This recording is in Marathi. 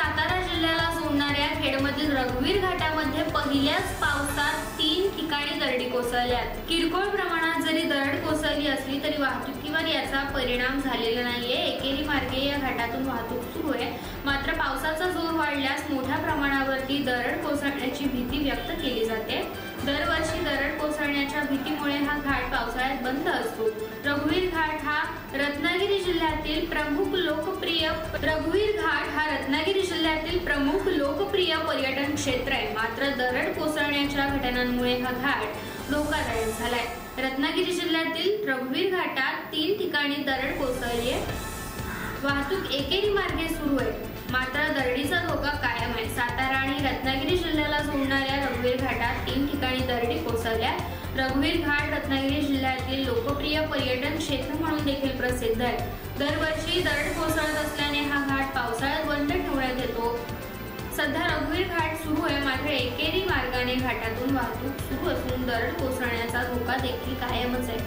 सातारा जिल्ह्याला जोडणाऱ्या खेडमधील रघुवीर घाटामध्ये पहिल्याच पावसात 3 ठिकाणी दरडी कोसळल्यात। किरकोळ प्रमाणात जरी दरड कोसळली असली तरी वाहतुकीवर याचा परिणाम झालेला नाहीये। एकेरी मार्गे या घाटातून वाहतूक सुरू आहे, मात्र पावसाचा जोर वाढल्यास मोठ्या प्रमाणावरती दरड कोसळण्याची भीती व्यक्त केली जाते। दरवर्षी दरड कोसळण्याच्या भीतीमुळे हा घाट पावसाळ्यात बंद असतो। रघुवीर घाट हा रत्नागिरी जिल्ह्यातील प्रमुख लोकप्रिय पर्यटन क्षेत्र आहे, मात्र दरड कोसळण्याच्या घटनांमुळे हा घाट धोकादायक झालाय। रत्नागिरी जिल्ह्यातील रघुवीर घाटात 3 ठिकाणी दरड कोसळली आहे। वाहतूक एकेरी मार्गे सुरू आहे, मात्र दरडीचा धोका कायम आहे। सातारा आणि रत्नागिरी जिल्ह्याला जोडणाऱ्या रघुवीर घाटात 3 ठिकाणी दरडी कोसळल्या। रघुवीर घाट रत्नागिरी जिल्ह्यातील लोकप्रिय पर्यटन क्षेत्र म्हणून देखील प्रसिद्ध आहे। दरवर्षी दरड कोसळत असल्याने हा घाट पावसाळ्यात बंद ठेवण्यात येतो। सध्या रघुवीर घाट सुरू आहे, मात्र एकेरी मार्गाने घाटातून वाहतूक सुरू असून दरड कोसळण्याचा धोका देखील कायमच आहे।